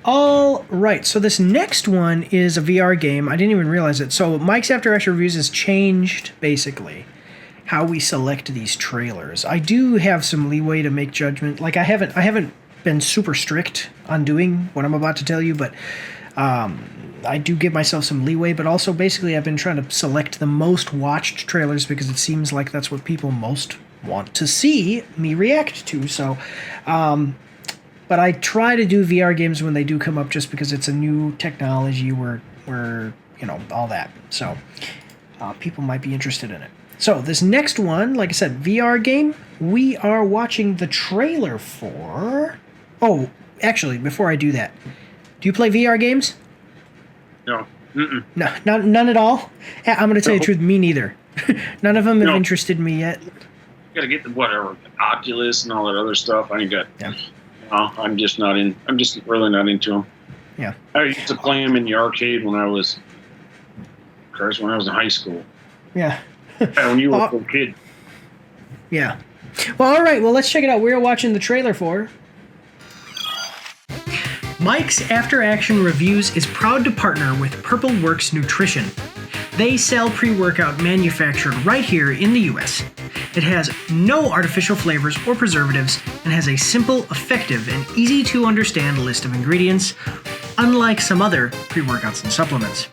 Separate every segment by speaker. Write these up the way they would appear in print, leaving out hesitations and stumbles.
Speaker 1: All right, so this next one is a VR game. I didn't even realize it. So Mike's After Action Reviews has changed, basically, how we select these trailers. I do have some leeway to make judgment. Like, I haven't been super strict on doing what I'm about to tell you, but I do give myself some leeway. But also, basically, I've been trying to select the most watched trailers because it seems like that's what people most want to see me react to. So, but I try to do VR games when they do come up just because it's a new technology where all that. So people might be interested in it. So this next one, like I said, VR game, we are watching the trailer for... Oh, actually, before I do that, do you play VR games?
Speaker 2: No. Mm-mm.
Speaker 1: No, none at all? I'm going to tell you the truth, me neither. None of them have interested me yet.
Speaker 2: You got to get the Oculus and all that other stuff. I ain't got...
Speaker 1: Yeah.
Speaker 2: I'm just not in. I'm just really not into them.
Speaker 1: Yeah.
Speaker 2: I used to play them in the arcade when I was in high school.
Speaker 1: Yeah.
Speaker 2: When you were a little kid.
Speaker 1: Yeah. Well, all right. Well, let's check it out. We're watching the trailer for Mike's After Action Reviews is proud to partner with Purple Works Nutrition. They sell pre-workout manufactured right here in the US. It has no artificial flavors or preservatives and has a simple, effective, and easy to understand list of ingredients, unlike some other pre-workouts and supplements.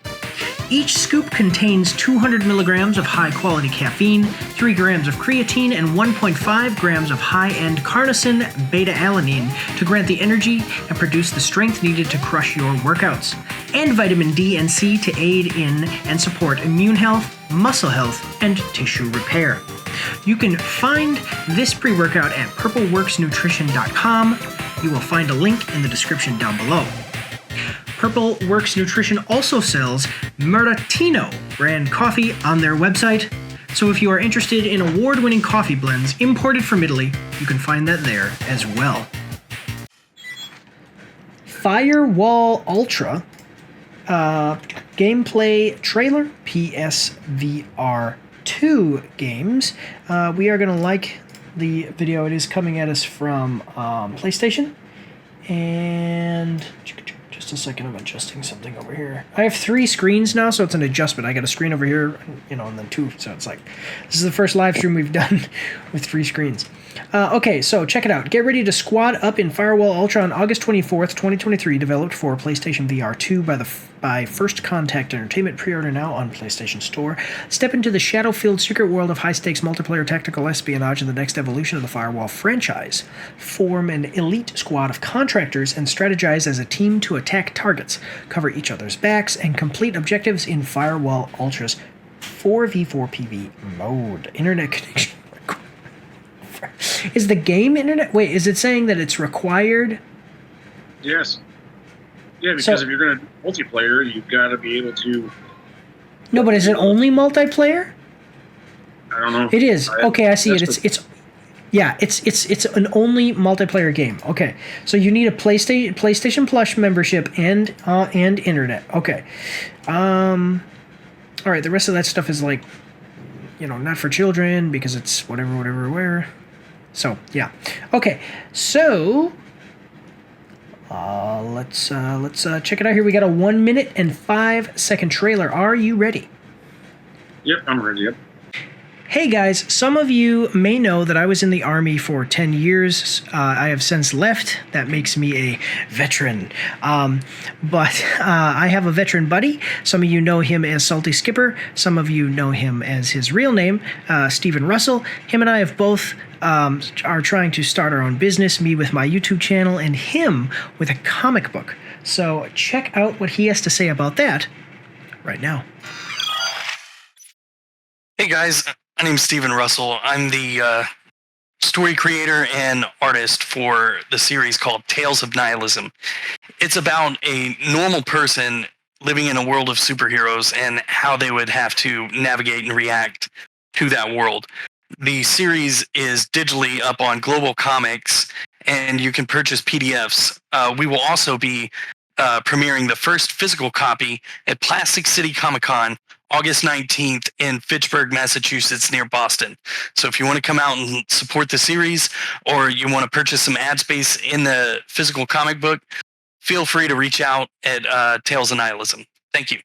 Speaker 1: Each scoop contains 200 milligrams of high-quality caffeine, 3 grams of creatine, and 1.5 grams of high-end carnosine beta-alanine to grant the energy and produce the strength needed to crush your workouts, and vitamin D and C to aid in and support immune health, muscle health, and tissue repair. You can find this pre-workout at purpleworksnutrition.com. You will find a link in the description down below. Purple Works Nutrition also sells Maratino brand coffee on their website. So if you are interested in award-winning coffee blends imported from Italy, you can find that there as well. Firewall Ultra gameplay trailer, PSVR2 games. We are going to like the video. It is coming at us from PlayStation. And just a second, I'm adjusting something over here. I have 3 screens now, so it's an adjustment. I got a screen over here, and then 2. So it's like, this is the first live stream we've done with 3 screens. Okay, so check it out. Get ready to squad up in Firewall Ultra on August 24th, 2023, developed for PlayStation VR2 by First Contact Entertainment. Pre-order now on PlayStation Store. Step into the shadow-filled secret world of high-stakes multiplayer tactical espionage and the next evolution of the Firewall franchise. Form an elite squad of contractors and strategize as a team to attack targets, cover each other's backs, and complete objectives in Firewall Ultra's 4v4 PV mode. Internet connection. Is the game internet? Wait, is it saying that it's required?
Speaker 2: Yes. Yeah, because if you're going to do multiplayer, you've got to be able to...
Speaker 1: No, but is it only multiplayer?
Speaker 2: I don't know.
Speaker 1: It is. Okay, I see it. It's an only multiplayer game. Okay, so you need a PlayStation Plus membership and internet. Okay. All right. The rest of that stuff is like, not for children because it's whatever. So yeah. Okay. So let's check it out here. We got a 1 minute and 5 second trailer. Are you ready?
Speaker 2: Yep, I'm ready. Yep.
Speaker 1: Hey guys, some of you may know that I was in the Army for 10 years. I have since left. That makes me a veteran. But I have a veteran buddy. Some of you know him as Salty Skipper. Some of you know him as his real name, Stephen Russell. Him and I have both are trying to start our own business, me with my YouTube channel and him with a comic book. So check out what he has to say about that right now.
Speaker 3: Hey guys. My name's Stephen Russell. I'm the story creator and artist for the series called Tales of Nihilism. It's about a normal person living in a world of superheroes and how they would have to navigate and react to that world. The series is digitally up on Global Comics, and you can purchase PDFs. We will also be premiering the first physical copy at Plastic City Comic-Con August 19th in Fitchburg, Massachusetts, near Boston. So if you want to come out and support the series, or you want to purchase some ad space in the physical comic book, feel free to reach out at Tales of Nihilism. Thank you.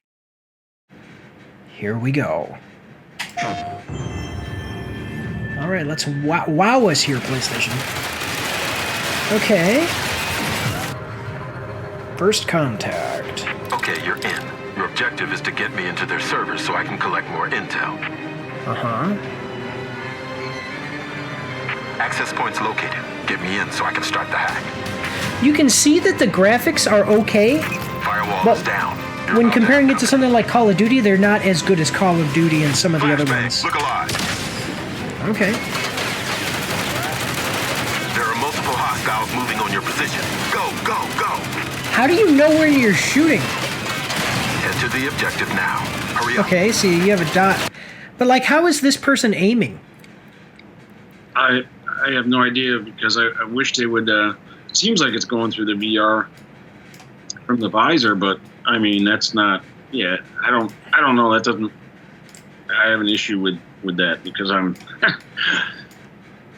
Speaker 1: Here we go. All right, let's wow us here, PlayStation. Okay. First contact.
Speaker 4: Okay, you're in. Your objective is to get me into their servers so I can collect more intel.
Speaker 1: Uh-huh.
Speaker 4: Access points located. Get me in so I can start the hack.
Speaker 1: You can see that the graphics are okay.
Speaker 4: Firewall is down. You're
Speaker 1: When
Speaker 4: about to
Speaker 1: comparing
Speaker 4: have
Speaker 1: it to something like Call of Duty, they're not as good as Call of Duty and some of the other
Speaker 4: flashbang.
Speaker 1: ones.
Speaker 4: Look alive.
Speaker 1: Okay.
Speaker 4: There are multiple hostiles moving on your position. Go, go, go.
Speaker 1: How do you know where you're shooting?
Speaker 4: Head to the objective now. Hurry up.
Speaker 1: Okay, see, you have a dot. But, like, how is this person aiming?
Speaker 2: I have no idea because I wish they would. It seems like it's going through the VR from the visor, but I mean that's not. Yeah, I don't know. That doesn't. I have an issue with that because I'm.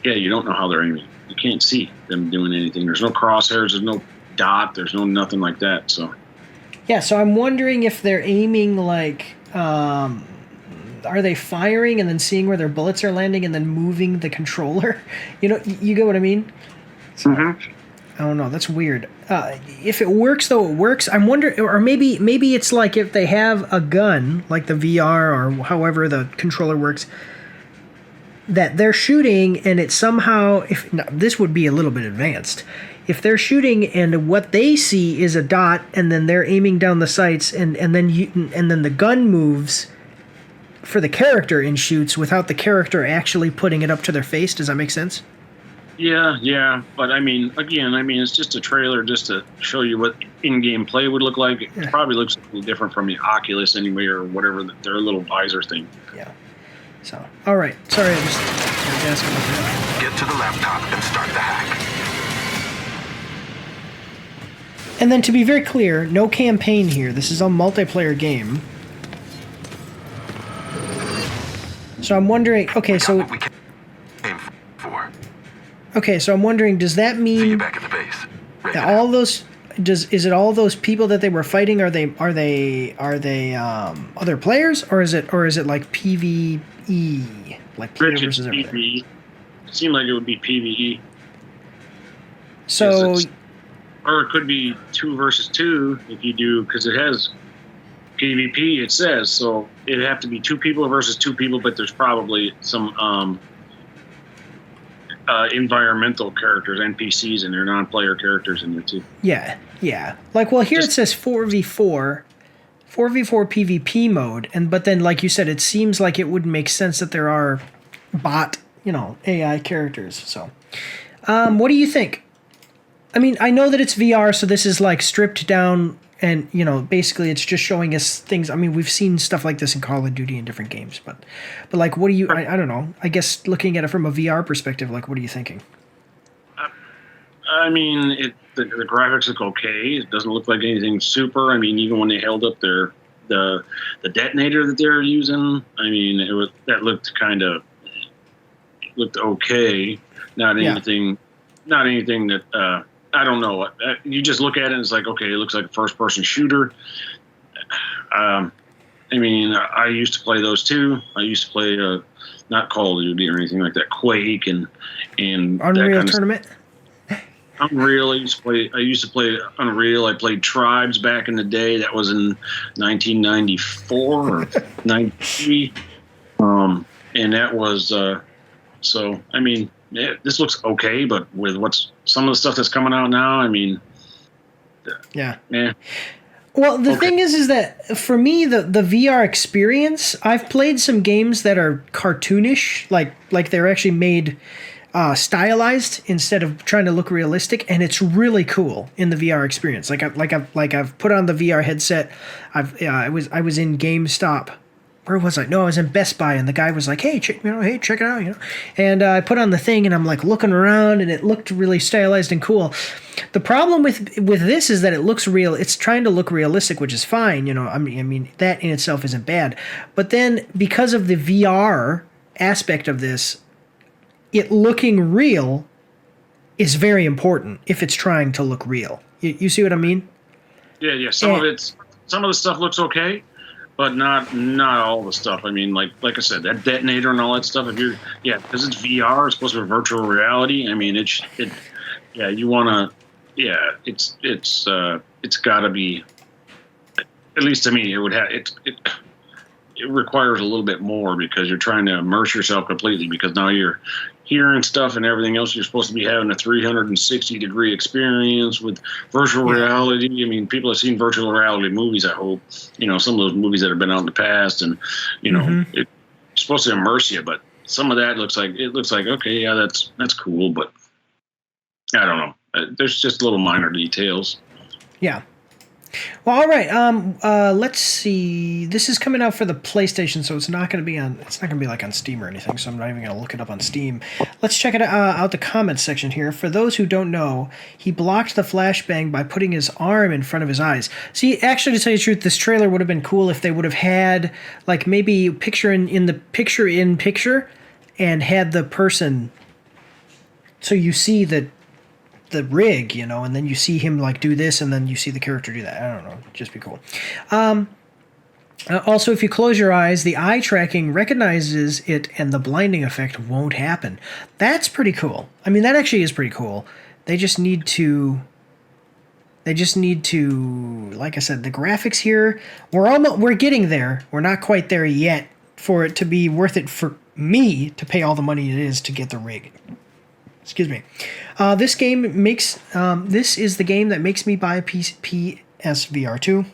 Speaker 2: Yeah, you don't know how they're aiming. You can't see them doing anything. There's no crosshairs. There's no dot. There's no nothing like that. So.
Speaker 1: Yeah, so I'm wondering if they're aiming like. Are they firing and then seeing where their bullets are landing and then moving the controller? You know, you get what I mean? So, I don't know. That's weird. If it works, though, it works. I'm wondering, or maybe it's like if they have a gun, like the VR or however the controller works, that they're shooting and it somehow, this would be a little bit advanced. If they're shooting and what they see is a dot and then they're aiming down the sights and then the gun moves for the character and shoots without the character actually putting it up to their face. Does that make sense?
Speaker 2: Yeah, but I mean, again, it's just a trailer just to show you what in-game play would look like. It probably looks a little different from the Oculus anyway, or whatever their little visor thing.
Speaker 1: Yeah. So, all right. Sorry, I was asking about that.
Speaker 4: Get to the laptop and start the hack.
Speaker 1: And then to be very clear, no campaign here. This is a multiplayer game. So I'm wondering. Okay, so.
Speaker 4: What we came for.
Speaker 1: Okay, so I'm wondering, does that mean
Speaker 4: See you back at the base. Ready
Speaker 1: that
Speaker 4: now.
Speaker 1: all those is it all those people that they were fighting? Are they other players, or is it like PvE, like player
Speaker 2: Rich,
Speaker 1: versus
Speaker 2: it's
Speaker 1: everything?
Speaker 2: PvE. It seemed like it would be PvE.
Speaker 1: So.
Speaker 2: Or it could be 2 versus 2 if you do, because it has PvP, it says, so it'd have to be 2 people versus 2 people, but there's probably some environmental characters, NPCs, and they're non-player characters in there too.
Speaker 1: Yeah. Like, well, here it says 4v4 PvP mode, but then, like you said, it seems like it wouldn't make sense that there are bot, AI characters. So, what do you think? I mean, I know that it's VR, so this is like stripped down and, basically it's just showing us things. I mean, we've seen stuff like this in Call of Duty and different games, but like, what do you, I don't know. I guess looking at it from a VR perspective, like, what are you thinking?
Speaker 2: I mean, the graphics look okay. It doesn't look like anything super. I mean, even when they held up the detonator that they're using, I mean, that looked okay. Not anything that, I don't know. You just look at it and it's like, okay, it looks like a first-person shooter. I mean, I used to play those too. I used to play, not Call of Duty or anything like that, Quake and
Speaker 1: Unreal
Speaker 2: that kind
Speaker 1: Tournament?
Speaker 2: Unreal. I used to play Unreal. I played Tribes back in the day. That was in 1994 or 93. And that was, so, I mean, this looks okay, but with some of the stuff that's coming out now, I mean,
Speaker 1: yeah.
Speaker 2: Well,
Speaker 1: the thing is that for me, the VR experience, I've played some games that are cartoonish, like they're actually made stylized instead of trying to look realistic, and it's really cool in the VR experience. I've put on the VR headset. I was in GameStop. Where was I? No, I was in Best Buy, and the guy was like, "Hey, check it out," And I put on the thing, and I'm like looking around, and it looked really stylized and cool. The problem with this is that it looks real. It's trying to look realistic, which is fine. I mean that in itself isn't bad. But then because of the VR aspect of this, it looking real is very important if it's trying to look real. You see what I mean?
Speaker 2: Yeah. Some of the stuff looks okay, but not all the stuff. I mean, like I said, that detonator and all that stuff. Because it's VR, it's supposed to be virtual reality. I mean, you want to, it's got to be. At least to me, it would have it requires a little bit more because you're trying to immerse yourself completely because now you're hearing stuff and everything else. You're supposed to be having a 360-degree experience with virtual reality. I mean, people have seen virtual reality movies, I hope. Some of those movies that have been out in the past and, it's supposed to immerse you, but some of that looks like, okay, yeah, that's cool, but I don't know. There's just little minor details.
Speaker 1: Yeah. Well, all right. Let's see. This is coming out for the PlayStation, so it's not going to be like on Steam or anything. So I'm not even going to look it up on Steam. Let's check it out the comments section here. For those who don't know, he blocked the flashbang by putting his arm in front of his eyes. See, actually, to tell you the truth, this trailer would have been cool if they would have had like maybe picture in the picture and had the person. So you see the rig, and then you see him like do this, and then you see the character do that. I don't know, just be cool. Also, if you close your eyes, the eye tracking recognizes it, and the blinding effect won't happen. That's pretty cool. I mean, that actually is pretty cool. They just need to, like I said, the graphics here. We're getting there. We're not quite there yet for it to be worth it for me to pay all the money it is to get the rig. Excuse me. This is the game that makes me buy a PS VR2.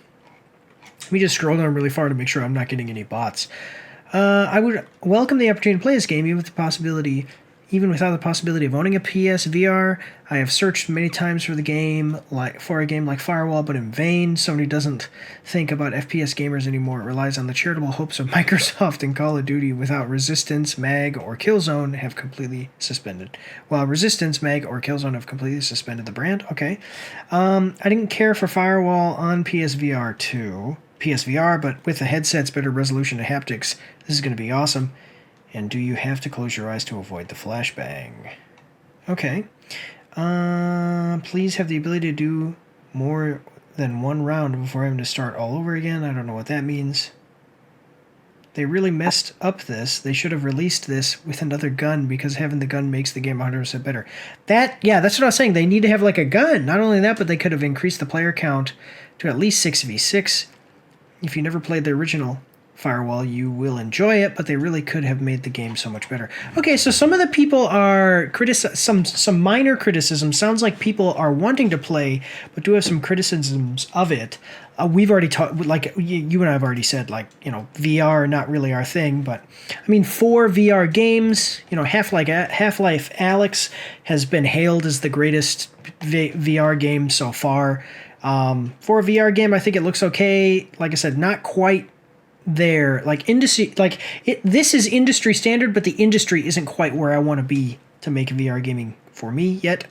Speaker 1: Let me just scroll down really far to make sure I'm not getting any bots. I would welcome the opportunity to play this game, even without the possibility of owning a PS VR. I have searched many times for a game like Firewall, but in vain. Sony doesn't think about FPS gamers anymore. It relies on the charitable hopes of Microsoft and Call of Duty without Resistance, MAG, or Killzone have completely suspended. Well, Resistance, MAG, or Killzone have completely suspended the brand. Okay. I didn't care for Firewall on PSVR 2. PSVR, but with the headset's better resolution and haptics, this is going to be awesome. And do you have to close your eyes to avoid the flashbang? Okay. Please have the ability to do more than one round before having to start all over again. I don't know what that means. They really messed up this. They should have released this with another gun because having the gun makes the game 100% better. That's what I was saying. They need to have like a gun. Not only that, but they could have increased the player count to at least 6v6. If you never played the original Firewall, you will enjoy it, but they really could have made the game so much better. Okay, so some of the people are some minor criticism. Sounds like people are wanting to play, but do have some criticisms of it. We've already talked, like you and I have already said, like, VR not really our thing, but I mean, for VR games, Half-Life Alyx has been hailed as the greatest VR game so far. For a VR game, I think it looks okay. Like I said, not quite there, like industry, this is industry standard, but the industry isn't quite where I want to be to make VR gaming for me yet.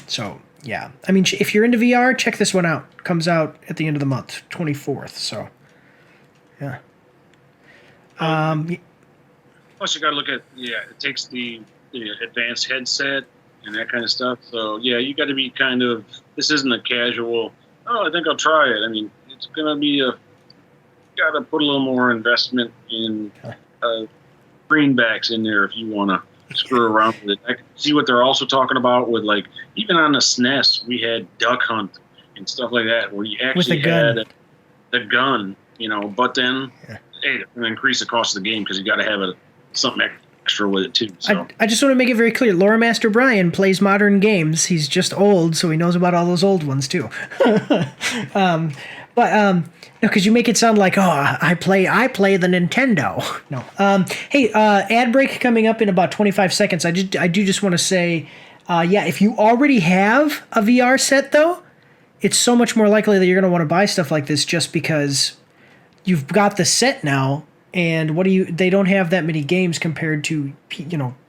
Speaker 1: So yeah, I mean, if you're into VR, check this one out. It comes out at the end of the month, 24th. So yeah.
Speaker 2: Plus, you got to look at it takes the advanced headset and that kind of stuff. So yeah, you got to be kind of. This isn't a casual. Oh, I think I'll try it. I mean, it's gonna be got to put a little more investment in greenbacks in there if you want to screw around with it. I can see what they're also talking about with, like, even on the SNES, we had Duck Hunt and stuff like that, where you actually had the gun, but then it's going to increase the cost of the game because you got to have something extra with it too. So.
Speaker 1: I just want to make it very clear. Lore Master Brian plays modern games. He's just old, so he knows about all those old ones too. Because you make it sound like, I play the Nintendo. No. Hey, ad break coming up in about 25 seconds. I do just want to say, if you already have a VR set though, it's so much more likely that you're going to want to buy stuff like this just because you've got the set now. And they don't have that many games compared to,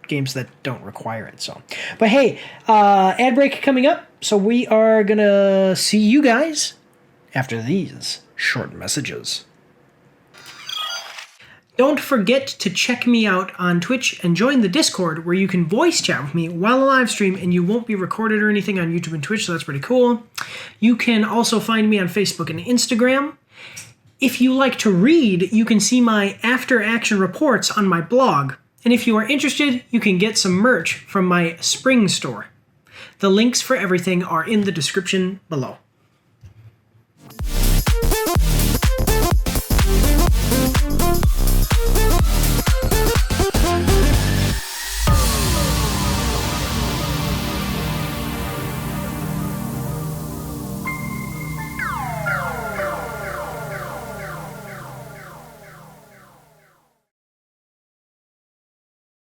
Speaker 1: games that don't require it. So, but hey, ad break coming up. So we are going to see you guys after these short messages. Don't forget to check me out on Twitch and join the Discord where you can voice chat with me while I live stream and you won't be recorded or anything on YouTube and Twitch, so that's pretty cool. You can also find me on Facebook and Instagram. If you like to read, you can see my after action reports on my blog. And if you are interested, you can get some merch from my spring store. The links for everything are in the description below.